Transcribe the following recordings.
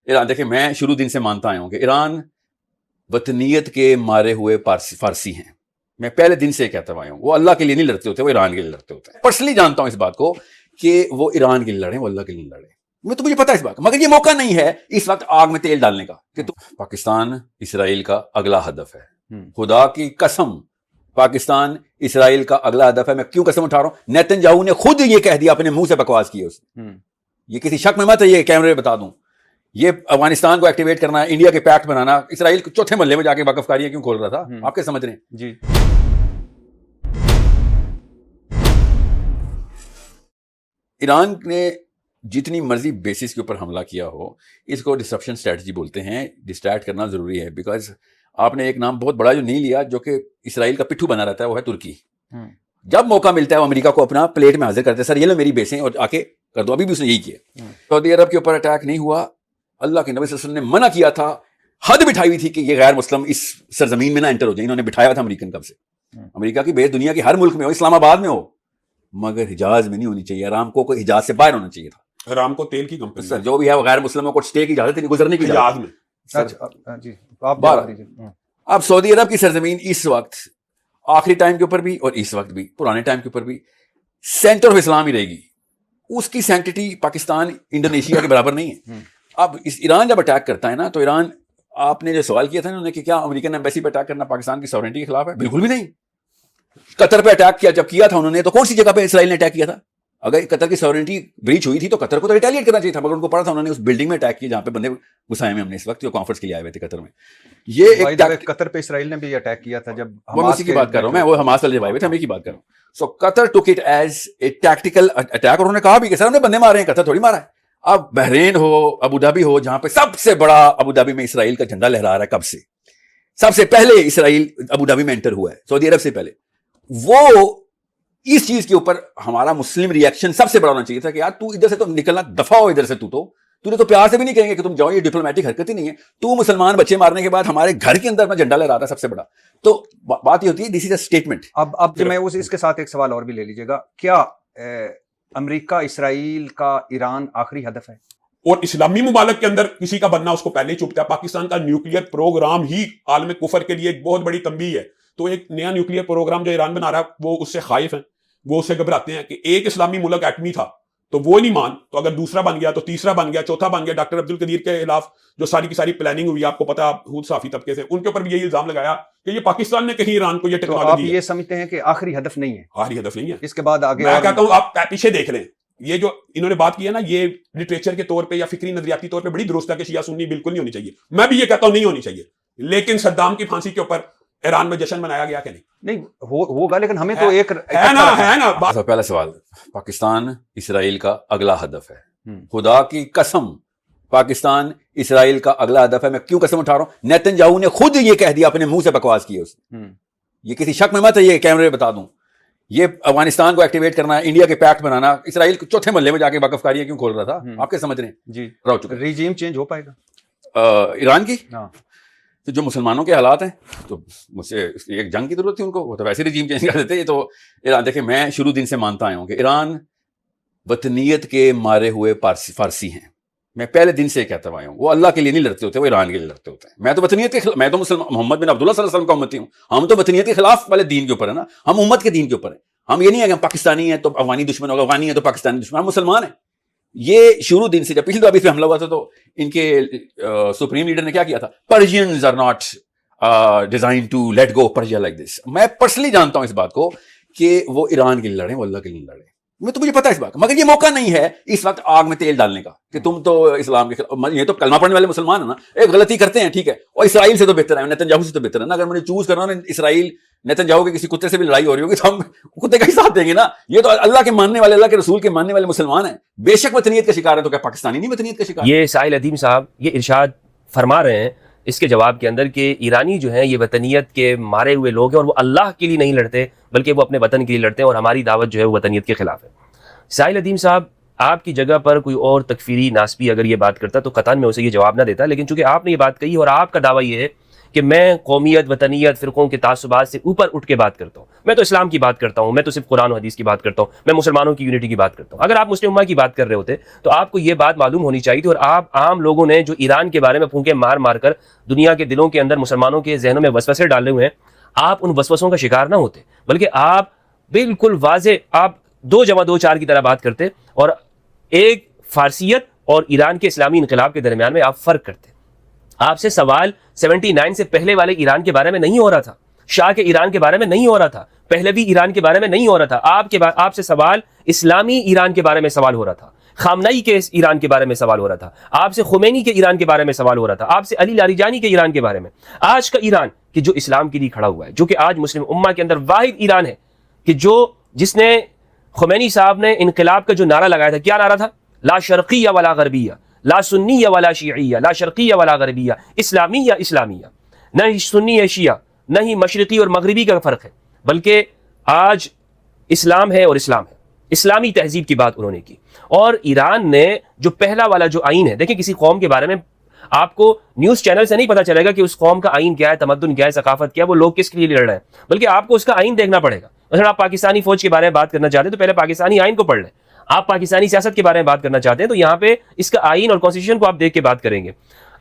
ایران دیکھیں میں شروع دن سے مانتا آیا ہوں کہ ایران وطنیت کے مارے ہوئے فارسی ہیں. میں پہلے دن سے کہتا آیا ہوں وہ اللہ کے لیے نہیں لڑتے ہوتے, وہ ایران کے لیے لڑتے ہوتے ہیں. پرسنلی جانتا ہوں اس بات کو کہ وہ ایران کے لیے لڑیں, وہ اللہ کے لیے لڑیں. میں تو مجھے پتا ہے اس بات کا, مگر یہ موقع نہیں ہے اس وقت آگ میں تیل ڈالنے کا کہ پاکستان اسرائیل کا اگلا ہدف ہے. خدا کی قسم پاکستان اسرائیل کا اگلا ہدف ہے. میں کیوں قسم اٹھا رہا ہوں؟ نیتن یاہو نے خود یہ کہہ دیا, اپنے منہ سے بکواس کی ہے اس نے. یہ کسی شک میں مت ہے, یہ کیمرے بتا دوں, یہ افغانستان کو ایکٹیویٹ کرنا, انڈیا کے پیکٹ بنانا, اسرائیل کو چوتھے محلے میں جا کے وقف کاریاں کیوں کھول رہا تھا, آپ کیا سمجھ رہے ہیں؟ جی ایران نے جتنی مرضی بیسس کے اوپر حملہ کیا ہو, اس کو ڈسرپشن اسٹریٹجی بولتے ہیں. ڈسٹریکٹ کرنا ضروری ہے, بیکاز آپ نے ایک نام بہت بڑا جو نہیں لیا, جو کہ اسرائیل کا پٹھو بنا رہتا ہے, وہ ہے ترکی. جب موقع ملتا ہے وہ امریکہ کو اپنا پلیٹ میں حاضر کرتے ہیں, سر یہ لو میری بیسیں اور آ کے کر دو. ابھی بھی اس نے یہی کیا. سعودی عرب کے اوپر اٹیک نہیں ہوا, اللہ کے نبی صلی اللہ علیہ وسلم نے منع کیا تھا, حد بٹھائی ہوئی تھی کہ یہ غیر مسلم اس سرزمین میں نہ انٹر ہو جائیں. انہوں نے بٹھایا تھا امریکن کب سے. امریکہ کی بیس دنیا کے ہر ملک میں ہو, اسلام آباد میں ہو, مگر حجاز میں نہیں ہونی چاہیے. ارامکو کو حجاز سے باہر ہونا چاہیے تھا. ارامکو تیل کی کمپنی سر جو بھی ہے وہ غیر مسلموں کو اسٹے کی اجازت نہیں, گزرنے کی حجاز اجازت میں. اب سعودی عرب کی سرزمین اس وقت آخری ٹائم کے اوپر بھی اور اس وقت بھی پرانے ٹائم کے اوپر بھی سینٹر آف اسلام ہی رہے گی. اس کی سینکٹیٹی پاکستان انڈونیشیا کے برابر نہیں ہے. اب اس ایران جب اٹیک کرتا ہے نا, تو ایران, آپ نے جو سوال کیا تھا انہوں نے کہ کیا امریکن ایمبیسی پہ اٹیک کرنا پاکستان کی سورنٹی کے خلاف ہے؟ بالکل بھی نہیں. قطر پہ اٹیک کیا جب کیا تھا انہوں نے, تو کون سی جگہ پہ اسرائیل نے اٹیک کیا تھا؟ اگر قطر کی سورنٹی بریچ ہوئی تھی تو قطر کو تو ریٹیلیٹ کرنا چاہیے تھا, مگر ان کو پڑا تھا انہوں نے اس بلڈنگ میں اٹیک کیا جہاں پہ بندے گھسائے ہوئے ہم نے اس وقت جو کانفرنس کے لیے آئے ہوئے تھے قطر میں. یہ ایک قطر پہ اسرائیل نے بھی اٹیک کیا تھا جب وہ اسی کی بات کر رہا ہوں میں, وہ حماس والے جب آئے ہوئے تھے, ہم کی بات کر رہا ہوں. So Qatar took it as a tactical attack, اور انہوں نے کہا بھی کہ سر ہم نے بندے مارے ہیں, قطر تھوڑی مارا ہے. اب بحرین ہو, ابو دھابی ہو, جہاں پہ سب سے بڑا ابو دھابی میں اسرائیل کا جھنڈا لہرا رہا ہے, کب سے سب سے پہلے اسرائیل ابو دھابی میں انٹر ہوا ہے, سعودی عرب سے پہلے. وہ اس چیز کے اوپر ہمارا مسلم ری ایکشن سب سے بڑا ہونا چاہیے تھا کہ یار تو ادھر سے تو نکلنا, دفعہ ہو ادھر سے, تو نے تو پیار سے بھی نہیں کہیں گے کہ تم جاؤ, یہ ڈپلومیٹک حرکت ہی نہیں ہے. تو مسلمان بچے مارنے کے بعد ہمارے گھر کے اندر میں جھنڈا لہرا تھا سب سے بڑا. تو بات یہ ہوتی ہے دس از اے اسٹیٹمنٹ. اب میں اس کے ساتھ ایک سوال اور بھی لے لیجیے گا, کیا امریکہ اسرائیل کا ایران آخری ہدف ہے؟ اور اسلامی ممالک کے اندر کسی کا بننا اس کو پہلے ہی چپتا ہے. پاکستان کا نیوکلیئر پروگرام ہی عالم کفر کے لیے ایک بہت بڑی تنبیہ ہے. تو ایک نیا نیوکلیئر پروگرام جو ایران بنا رہا ہے وہ اس سے خائف ہیں, وہ اس سے گھبراتے ہیں کہ ایک اسلامی ملک ایٹمی تھا تو وہ نہیں مان, تو اگر دوسرا بن گیا تو تیسرا بن گیا, چوتھا بن گیا. ڈاکٹر عبد القدیر کے خلاف جو ساری کی ساری پلاننگ ہوئی, آپ کو پتا, حود صافی طبقے سے ان کے اوپر بھی یہی الزام لگایا کہ یہ پاکستان نے کہیں ایران کو یہ ٹیکنالوجی. آپ یہ سمجھتے ہیں کہ آخری ہدف نہیں ہے؟ آخری ہدف نہیں ہے. اس کے بعد آگے میں کہتا ہوں آپ پیچھے دیکھ لیں, یہ جو انہوں نے بات کی ہے نا, یہ لٹریچر کے طور پہ یا فکری نظریاتی طور پہ بڑی درست ہے کہ شیعہ سنی بالکل نہیں ہونی چاہیے. میں بھی یہ کہتا ہوں نہیں ہونی چاہیے, لیکن صدام کی پھانسی کے اوپر ایران میں جشن منایا گیا کہ نہیں ہوگا, لیکن ہمیں تو ایک ہے نا. پہلا سوال, پاکستان اسرائیل کا اگلا ہدف ہے. خدا کی قسم پاکستان اسرائیل کا اگلا ہدف ہے. میں کیوں قسم اٹھا رہا ہوں؟ نیتن یاہو نے خود یہ کہہ دیا, اپنے منہ سے بکواس کی ہے اس نے. یہ کسی شک میں مت ہے, یہ کیمرے بتا دوں, یہ افغانستان کو ایکٹیویٹ کرنا, انڈیا کے پیکٹ بنانا, اسرائیل کو چوتھے محلے میں جا کے وقف کاریاں کیوں کھول رہا تھا, آپ کیا سمجھ رہے ہیں؟ جی ریجیم چینج ہو پائے گا ایران کی. تو جو مسلمانوں کے حالات ہیں, تو مجھ سے ایک جنگ کی ضرورت تھی ان کو, وہ تو ویسے ریجیم چینج کر دیتے. یہ تو ایران, دیکھیں میں شروع دن سے مانتا آیا ہوں کہ ایران وطنیت کے مارے ہوئے فارسی ہیں. میں پہلے دن سے کہتا آیا ہوں وہ اللہ کے لیے نہیں لڑتے ہوتے, وہ ایران کے لیے لڑتے ہوتے ہیں. میں تو وطنیت کے خلاف, میں تو محمد بن عبداللہ صلی اللہ علیہ وسلم کا امتی ہوں. ہم تو وطنیت کے خلاف والے دین کے اوپر ہے نا, ہم امت کے دین کے اوپر ہیں. ہم یہ نہیں ہے کہ ہم پاکستانی ہیں تو افغانی دشمن ہوگا, افغانی ہے تو پاکستانی دشمن, ہم مسلمان ہیں. یہ شروع دن سے, جب پچھلی دفعہ پہ حملہ ہوا تھا تو ان کے سپریم لیڈر نے کیا کیا تھا, Persians are not designed to let go Persia like this. میں پرسنلی جانتا ہوں اس بات کو کہ وہ ایران کے لیے لڑیں, وہ اللہ کے لیے لڑیں. میں تو مجھے پتا ہے اس بات کا, مگر یہ موقع نہیں ہے اس وقت آگ میں تیل ڈالنے کا کہ تم تو اسلام کے خلاف, یہ تو کلمہ پڑھنے والے مسلمان ہیں نا, ایک غلطی کرتے ہیں ٹھیک ہے, اور اسرائیل سے تو بہتر ہے, نیتن یاہو سے تو بہتر ہے نا. اگر مجھے چوز کرنا نا اسرائیل نیتن یاہو کے کسی کتے سے بھی لڑائی ہو رہی ہوگی تو ہم کتے کا ہی ساتھ دیں گے نا. یہ تو اللہ کے ماننے والے, اللہ کے رسول کے ماننے والے مسلمان ہیں, بے شک وطنیت کا شکار ہے, تو کیا پاکستانی نہیں وطنیت کا شکار؟ یہ سائل ادیم صاحب یہ ارشاد فرما رہے ہیں اس کے جواب کے اندر کہ ایرانی جو ہیں یہ وطنیت کے مارے ہوئے لوگ ہیں, اور وہ اللہ کے لیے نہیں لڑتے بلکہ وہ اپنے وطن کے لیے لڑتے ہیں, اور ہماری دعوت جو ہے وہ وطنیت کے خلاف ہے. سائل ادیم صاحب, آپ کی جگہ پر کوئی اور تکفیری ناسبی اگر یہ بات کرتا تو قطعاً میں اسے یہ جواب نہ دیتا, لیکن چونکہ آپ نے یہ بات کہی اور آپ کا دعویٰ یہ ہے کہ میں قومیت، وطنیت، فرقوں کے تعصبات سے اوپر اٹھ کے بات کرتا ہوں. میں تو اسلام کی بات کرتا ہوں، میں تو صرف قرآن و حدیث کی بات کرتا ہوں، میں مسلمانوں کی یونٹی کی بات کرتا ہوں. اگر آپ مسلم امہ کی بات کر رہے ہوتے تو آپ کو یہ بات معلوم ہونی چاہیے تھی. اور آپ عام لوگوں نے جو ایران کے بارے میں پھونکے مار مار کر دنیا کے دلوں کے اندر مسلمانوں کے ذہنوں میں وسوسے ڈالے ہوئے ہیں، آپ ان وسوسوں کا شکار نہ ہوتے، بلکہ آپ بالکل واضح آپ 2 + 2 = 4 کی طرح بات کرتے اور ایک فارسیت اور ایران کے اسلامی انقلاب کے درمیان میں آپ فرق کرتے. آپ سے سوال 79 سے پہلے والے ایران کے بارے میں نہیں ہو رہا تھا، شاہ کے ایران کے بارے میں نہیں ہو رہا تھا، پہلوی ایران کے بارے میں نہیں ہو رہا تھا. آپ سے سوال اسلامی ایران کے بارے میں سوال ہو رہا تھا، خامنئی کے ایران کے بارے میں سوال ہو رہا تھا، آپ سے خمینی کے ایران کے بارے میں سوال ہو رہا تھا، آپ سے علی لاریجانی کے ایران کے بارے میں. آج کا ایران کہ جو اسلام کے لیے کھڑا ہوا ہے، جو کہ آج مسلم امہ کے اندر واحد ایران ہے کہ جس نے خمینی صاحب نے انقلاب کا جو نعرہ لگایا تھا، کیا نعرہ تھا؟ لا شرقیہ ولا غربیہ، لا سنیہ ولا شیعیہ، لا شرقیہ ولا غربیہ، اسلامیہ اسلامیہ. نہ ہی سنی ہے شیعہ، نہ ہی مشرقی اور مغربی کا فرق ہے، بلکہ آج اسلام ہے اور اسلام ہے. اسلامی تہذیب کی بات انہوں نے کی. اور ایران نے جو پہلا والا جو آئین ہے، دیکھیں کسی قوم کے بارے میں آپ کو نیوز چینل سے نہیں پتا چلے گا کہ اس قوم کا آئین کیا ہے، تمدن کیا ہے، ثقافت کیا ہے، وہ لوگ کس کے لیے لڑ رہے ہیں، بلکہ آپ کو اس کا آئین دیکھنا پڑے گا. مثلا آپ پاکستانی فوج کے بارے میں بات کرنا چاہتے ہیں تو پہلے پاکستانی آئین کو پڑھ لیں. آپ پاکستانی سیاست کے بارے میں بات کرنا چاہتے ہیں تو یہاں پہ اس کا آئین اور کانسٹیٹیوشن کو آپ دیکھ کے بات کریں گے.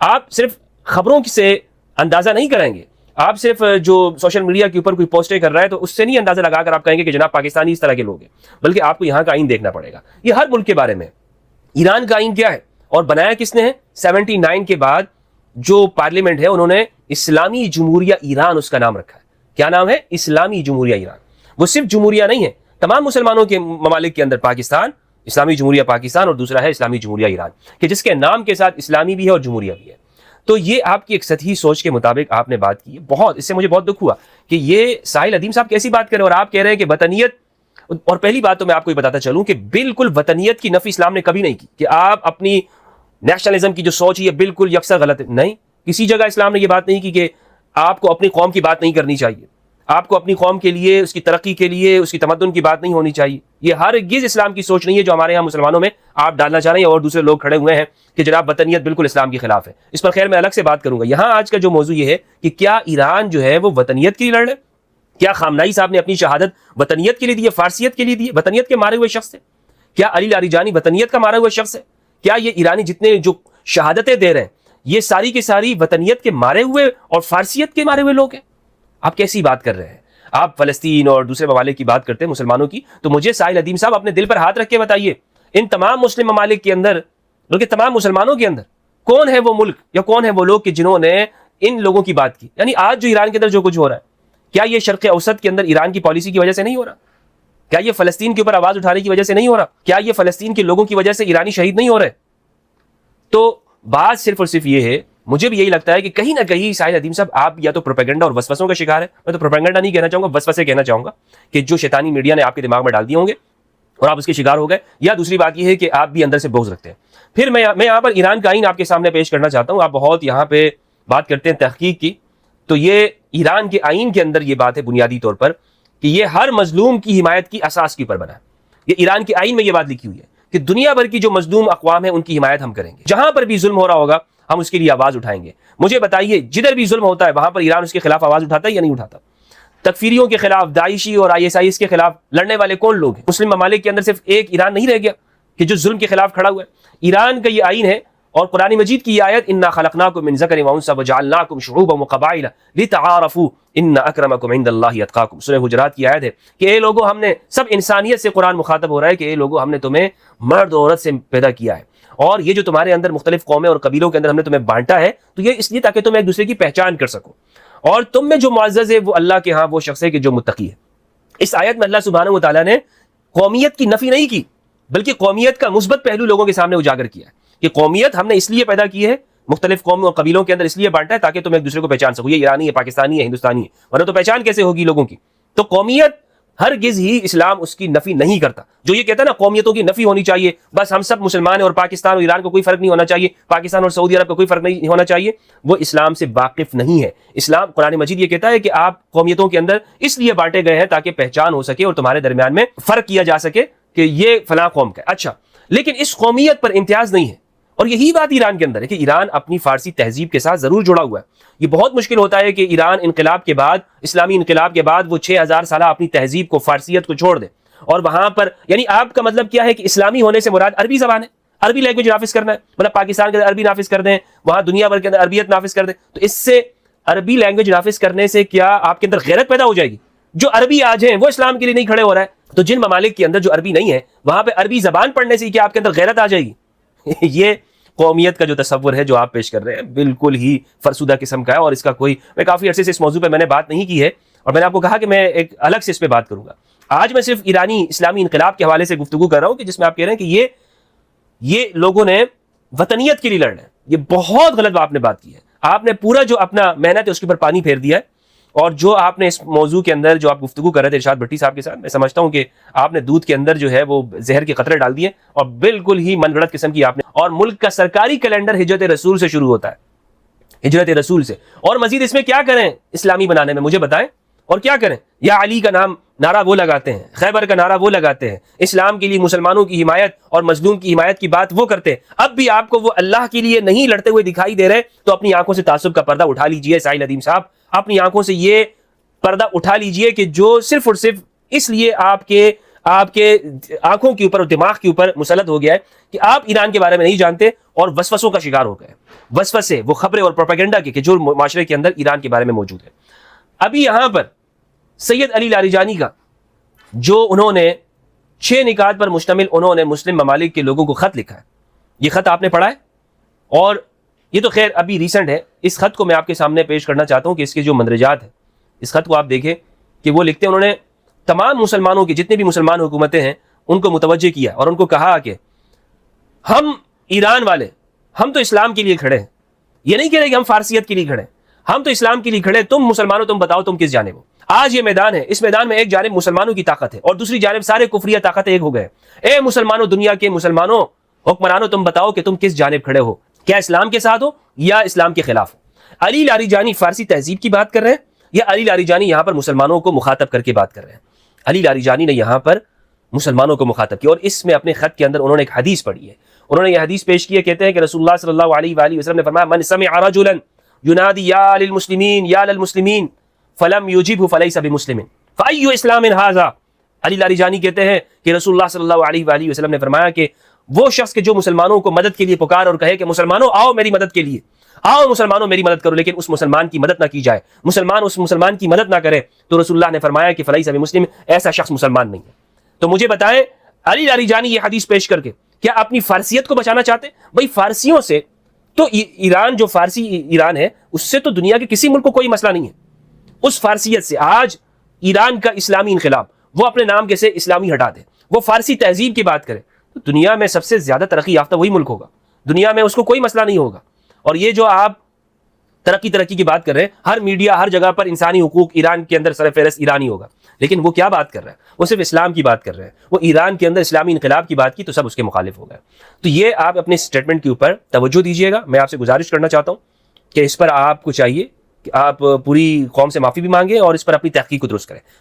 آپ صرف خبروں سے اندازہ نہیں کریں گے، آپ صرف جو سوشل میڈیا کے اوپر کوئی پوسٹیں کر رہا ہے تو اس سے نہیں اندازہ لگا کر آپ کہیں گے کہ جناب پاکستانی اس طرح کے لوگ ہیں، بلکہ آپ کو یہاں کا آئین دیکھنا پڑے گا. یہ ہر ملک کے بارے میں. ایران کا آئین کیا ہے اور بنایا کس نے ہے؟ 79 کے بعد جو پارلیمنٹ ہے انہوں نے اسلامی جمہوریہ ایران اس کا نام رکھا ہے. کیا نام ہے؟ اسلامی جمہوریہ ایران. وہ صرف جمہوریہ نہیں ہے، تمام مسلمانوں کے ممالک کے اندر پاکستان، اسلامی جمہوریہ پاکستان، اور دوسرا ہے اسلامی جمہوریہ ایران، کہ جس کے نام کے ساتھ اسلامی بھی ہے اور جمہوریہ بھی ہے. تو یہ آپ کی ایک سطحی سوچ کے مطابق آپ نے بات کی. بہت اس سے مجھے بہت دکھ ہوا کہ یہ ساحل ادیم صاحب کیسی بات کریں اور آپ کہہ رہے ہیں کہ وطنیت. اور پہلی بات تو میں آپ کو یہ بتاتا چلوں کہ بالکل وطنیت کی نفی اسلام نے کبھی نہیں کی، کہ آپ اپنی نیشنلزم کی جو سوچ ہے یہ بالکل یکساں غلط ہے. نہیں، کسی جگہ اسلام نے یہ بات نہیں کی کہ آپ کو اپنی قوم کی بات نہیں کرنی چاہیے، آپ کو اپنی قوم کے لیے، اس کی ترقی کے لیے، اس کی تمدن کی بات نہیں ہونی چاہیے. یہ ہرگز اسلام کی سوچ نہیں ہے جو ہمارے یہاں مسلمانوں میں آپ ڈالنا چاہ رہے ہیں. اور دوسرے لوگ کھڑے ہوئے ہیں کہ جناب وطنیت بالکل اسلام کے خلاف ہے. اس پر خیر میں الگ سے بات کروں گا. یہاں آج کا جو موضوع یہ ہے کہ کیا ایران جو ہے وہ وطنیت کے لیے لڑ رہے؟ کیا خامنئی صاحب نے اپنی شہادت وطنیت کے لیے دی ہے، فارسیت کے لیے دی ہے؟ وطنیت کے مارے ہوئے شخص ہے. کیا علی لاریجانی وطنیت کا مارا ہوا شخص ہے؟ کیا یہ ایرانی جتنے جو شہادتیں دے رہے ہیں یہ ساری کی ساری وطنیت کے مارے ہوئے اور فارسیت کے مارے ہوئے لوگ ہیں؟ آپ کیسی بات کر رہے ہیں؟ آپ فلسطین اور دوسرے ممالک کی بات کرتے ہیں، مسلمانوں کی. تو مجھے ساحل ادیم صاحب اپنے دل پر ہاتھ رکھ کے بتائیے، ان تمام مسلم ممالک کے اندر بلکہ تمام مسلمانوں کے اندر کون ہے وہ ملک یا کون ہے وہ لوگ کہ جنہوں نے ان لوگوں کی بات کی؟ یعنی آج جو ایران کے اندر جو کچھ ہو رہا ہے، کیا یہ شرق اوسط کے اندر ایران کی پالیسی کی وجہ سے نہیں ہو رہا؟ کیا یہ فلسطین کے اوپر آواز اٹھانے کی وجہ سے نہیں ہو رہا؟ کیا یہ فلسطین کے لوگوں کی وجہ سے ایرانی شہید نہیں ہو رہے؟ تو بات صرف اور صرف یہ ہے، مجھے بھی یہی لگتا ہے کہ کہیں نہ کہیں ساحل ادیم صاحب آپ یا تو پروپیگنڈا اور وسوسوں کا شکار ہے. میں تو پروپیگنڈا نہیں کہنا چاہوں گا، وسوسے کہنا چاہوں گا کہ جو شیطانی میڈیا نے آپ کے دماغ میں ڈال دیے ہوں گے اور آپ اس کے شکار ہو گئے. یا دوسری بات یہ ہے کہ آپ بھی اندر سے بغض رکھتے ہیں. پھر میں یہاں پر ایران کا آئین آپ کے سامنے پیش کرنا چاہتا ہوں. آپ بہت یہاں پہ بات کرتے ہیں تحقیق کی، تو یہ ایران کے آئین کے اندر یہ بات ہے بنیادی طور پر کہ یہ ہر مظلوم کی حمایت کی اساس کے اوپر بنا ہے. یہ ایران کے آئین میں یہ بات لکھی ہوئی ہے کہ دنیا بھر کی جو مظلوم اقوام ہیں ان کی حمایت ہم کریں گے. جہاں پر بھی ظلم ہو رہا ہوگا ہم اس کے لیے آواز اٹھائیں گے. مجھے بتائیے جدھر بھی ظلم ہوتا ہے وہاں پر ایران اس کے خلاف آواز اٹھاتا ہے یا نہیں اٹھاتا؟ تکفیریوں کے خلاف، داعشی اور ISIS کے خلاف لڑنے والے کون لوگ ہیں؟ مسلم ممالک کے اندر صرف ایک ایران نہیں رہ گیا کہ جو ظلم کے خلاف کھڑا ہوا ہے. ایران کا یہ آئین ہے اور قرآن مجید کی یہ آیت انا خلقناکم من ذکر و انثی وجعلناکم شعوبا وقبائل لتعارفوا ان اکرمکم عند اللہ اتقاکم. سورہ حجرات کی آیت ہے کہ اے لوگوں ہم نے، سب انسانیت سے قرآن مخاطب ہو رہا ہے کہ اے لوگوں ہم نے تمہیں مرد اور عورت سے پیدا کیا ہے اور یہ جو تمہارے اندر مختلف قومیں اور قبیلوں کے اندر ہم نے تمہیں بانٹا ہے تو یہ اس لیے تاکہ تم ایک دوسرے کی پہچان کر سکو، اور تم میں جو معزز ہے وہ اللہ کے ہاں وہ شخص ہے کہ جو متقی ہے. اس آیت میں اللہ سبحانہ و تعالیٰ نے قومیت کی نفی نہیں کی بلکہ قومیت کا مثبت پہلو لوگوں کے سامنے اجاگر کیا ہے کہ قومیت ہم نے اس لیے پیدا کی ہے، مختلف قوموں اور قبیلوں کے اندر اس لیے بانٹا ہے تاکہ تم ایک دوسرے کو پہچان سکو. یہ ایرانی ہے، پاکستانی ہے، ہندوستانی ہے، ورنہ تو پہچان کیسے ہوگی لوگوں کی؟ تو قومیت ہرگز ہی اسلام اس کی نفی نہیں کرتا. جو یہ کہتا ہے نا قومیتوں کی نفی ہونی چاہیے، بس ہم سب مسلمان ہیں اور پاکستان اور ایران کو کوئی فرق نہیں ہونا چاہیے، پاکستان اور سعودی عرب کا کوئی فرق نہیں ہونا چاہیے، وہ اسلام سے واقف نہیں ہے. اسلام قرآن مجید یہ کہتا ہے کہ آپ قومیتوں کے اندر اس لیے بانٹے گئے ہیں تاکہ پہچان ہو سکے اور تمہارے درمیان میں فرق کیا جا سکے کہ یہ فلاں قوم کا ہے. اچھا، لیکن اس قومیت پر امتیاز نہیں ہے. اور یہی بات ایران کے اندر ہے کہ ایران اپنی فارسی تہذیب کے ساتھ ضرور جڑا ہوا ہے. یہ بہت مشکل ہوتا ہے کہ ایران انقلاب کے بعد، اسلامی انقلاب کے بعد، وہ 6000 سالہ اپنی تہذیب کو، فارسیت کو چھوڑ دے اور وہاں پر، یعنی آپ کا مطلب کیا ہے کہ اسلامی ہونے سے مراد عربی زبان ہے، عربی لینگویج نافذ کرنا ہے، مطلب پاکستان کے اندر عربی نافذ کر دیں، وہاں دنیا بھر کے اندر عربیت نافذ کر دیں. تو اس سے عربی لینگویج نافذ کرنے سے کیا آپ کے اندر غیرت پیدا ہو جائے گی؟ جو عربی آج ہیں وہ اسلام کے لیے نہیں کھڑے ہو رہا ہے، تو جن ممالک کے اندر جو عربی نہیں ہے وہاں پہ عربی زبان پڑھنے سے کیا آپ کے اندر غیرت آ جائے گی؟ یہ قومیت کا جو تصور ہے جو آپ پیش کر رہے ہیں بالکل ہی فرسودہ قسم کا ہے، اور اس کا کوئی، میں کافی عرصے سے اس موضوع پہ میں نے بات نہیں کی ہے، اور میں نے آپ کو کہا کہ میں ایک الگ سے اس پہ بات کروں گا. آج میں صرف ایرانی اسلامی انقلاب کے حوالے سے گفتگو کر رہا ہوں کہ جس میں آپ کہہ رہے ہیں کہ یہ لوگوں نے وطنیت کے لیے لڑنا ہے. یہ بہت غلط آپ نے بات کی ہے. آپ نے پورا جو اپنا محنت ہے اس کے اوپر پانی پھیر دیا ہے، اور جو آپ نے اس موضوع کے اندر جو آپ گفتگو کر رہے تھے ارشاد بھٹی صاحب کے ساتھ، میں سمجھتا ہوں کہ آپ نے دودھ کے اندر جو ہے وہ زہر کے قطرے ڈال دیے، اور بالکل ہی من گھڑت قسم کی آپ نے. اور ملک کا سرکاری کیلنڈر ہجرت رسول سے شروع ہوتا ہے، ہجرت رسول سے، اور مزید اس میں کیا کریں اسلامی بنانے میں مجھے بتائیں، اور کیا کریں؟ یا علی کا نام نعرہ وہ لگاتے ہیں، خیبر کا نعرہ وہ لگاتے ہیں، اسلام کے لیے مسلمانوں کی حمایت اور مظلوم کی حمایت کی بات وہ کرتے ہیں. اب بھی آپ کو وہ اللہ کے لیے نہیں لڑتے ہوئے دکھائی دے رہے، تو اپنی آنکھوں سے تعصب کا پردہ اٹھا لیجئے. ساحل ندیم صاحب، اپنی آنکھوں سے یہ پردہ اٹھا لیجئے کہ جو صرف اور صرف اس لیے آپ کے آنکھوں کے اوپر اور دماغ کے اوپر مسلط ہو گیا ہے کہ آپ ایران کے بارے میں نہیں جانتے اور وسوسوں کا شکار ہو گئے. وسوسے، وہ خبریں اور پروپیگنڈا کے کہ جو معاشرے کے اندر ایران کے بارے میں موجود ہے. ابھی یہاں پر سید علی لاریجانی کا جو انہوں نے 6 نکات پر مشتمل انہوں نے مسلم ممالک کے لوگوں کو خط لکھا ہے، یہ خط آپ نے پڑھا ہے؟ اور یہ تو خیر ابھی ریسنٹ ہے. اس خط کو میں آپ کے سامنے پیش کرنا چاہتا ہوں کہ اس کے جو مندرجات ہیں، اس خط کو آپ دیکھیں کہ وہ لکھتے ہیں، انہوں نے تمام مسلمانوں کی، جتنے بھی مسلمان حکومتیں ہیں ان کو متوجہ کیا اور ان کو کہا کہ ہم ایران والے، ہم تو اسلام کے لیے کھڑے ہیں. یہ نہیں کہہ رہے کہ ہم فارسیت کے لیے کھڑے ہیں، ہم تو اسلام کے لیے کھڑے ہیں. تم مسلمانوں تم بتاؤ تم کس جانب ہو؟ آج یہ میدان ہے، اس میدان میں ایک جانب مسلمانوں کی طاقت ہے اور دوسری جانب سارے کفریہ طاقتیں ایک ہو گئے. اے مسلمانوں، دنیا کے مسلمانوں، حکمرانوں، تم بتاؤ کہ تم کس جانب کھڑے ہو، کیا اسلام کے ساتھ ہو یا اسلام کے خلاف ہو؟ علی لاریجانی فارسی تہذیب کی بات کر رہے ہیں یا علی لاریجانی یہاں پر مسلمانوں کو مخاطب کر کے بات کر رہے ہیں؟ علی لاریجانی نے یہاں پر مسلمانوں کو مخاطب کیا، اور اس میں اپنے خط کے اندر انہوں نے ایک حدیث پڑھی ہے. انہوں نے یہ حدیث پیش کی ہے، کہتے ہیں کہ رسول اللہ صلی اللہ علیہ وآلہ وسلم نے فرمایا من سمع رجلا ینادی یا للمسلمین یا للمسلمین فلم یجبہ فلیس بمسلم فای اسلام ھذا. علی لاریجانی کہتے ہیں کہ رسول اللہ صلی اللہ علیہ وآلہ وسلم نے فرمایا کہ وہ شخص کہ جو مسلمانوں کو مدد کے لیے پکار اور کہے کہ مسلمانوں آؤ میری مدد کے لیے، آؤ مسلمانوں میری مدد کرو، لیکن اس مسلمان کی مدد نہ کی جائے، مسلمان اس مسلمان کی مدد نہ کرے، تو رسول اللہ نے فرمایا کہ فلیس بمسلم، ایسا شخص مسلمان نہیں ہے. تو مجھے بتائیں علی لاریجانی یہ حدیث پیش کر کے کیا اپنی فارسیت کو بچانا چاہتے؟ بھائی فارسیوں سے تو ایران، جو فارسی ایران ہے، اس سے تو دنیا کے کسی ملک کو کوئی مسئلہ نہیں ہے. اس فارسیت سے آج ایران کا اسلامی انقلاب وہ اپنے نام کے سے اسلامی ہٹا دے، وہ فارسی تہذیب کی بات کرے، تو دنیا میں سب سے زیادہ ترقی یافتہ وہی ملک ہوگا، دنیا میں اس کو کوئی مسئلہ نہیں ہوگا. اور یہ جو آپ ترقی کی بات کر رہے ہیں، ہر میڈیا ہر جگہ پر انسانی حقوق ایران کے اندر سر فہرست ایرانی ہوگا، لیکن وہ کیا بات کر رہا ہے؟ وہ صرف اسلام کی بات کر رہے ہیں. وہ ایران کے اندر اسلامی انقلاب کی بات کی تو سب اس کے مخالف ہو گئے. تو یہ آپ اپنے اسٹیٹمنٹ کے اوپر توجہ دیجیے گا. میں آپ سے گزارش کرنا چاہتا ہوں کہ اس پر آپ کو چاہیے کہ آپ پوری قوم سے معافی بھی مانگیں اور اس پر اپنی تحقیق کو درست کریں.